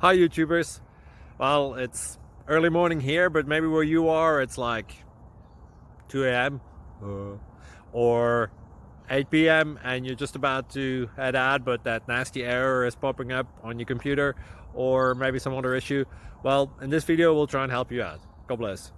Hi YouTubers. Well, it's early morning here, but maybe where you are it's like 2 a.m. Or 8 p.m. and you're just about to head out, but that nasty error is popping up on your computer, or maybe some other issue. Well, in this video we'll try and help you out. God bless.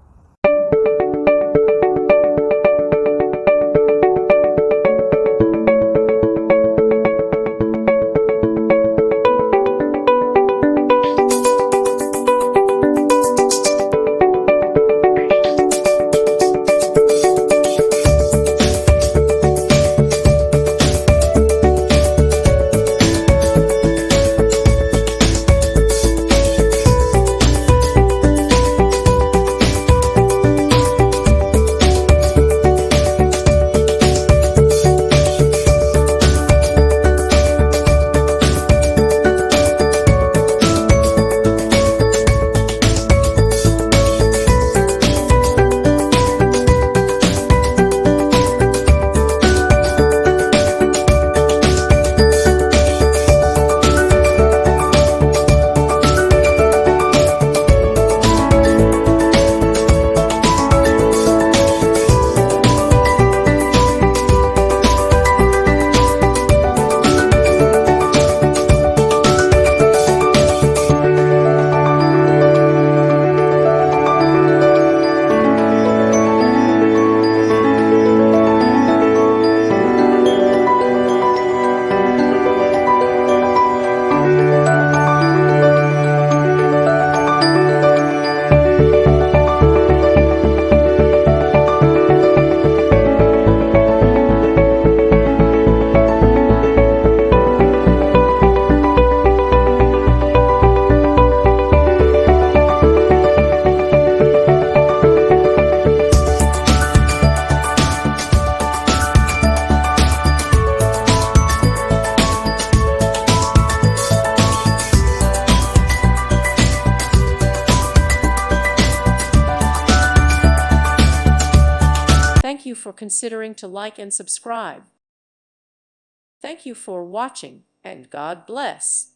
Thank you for considering to like and subscribe. Thank you for watching, and God bless.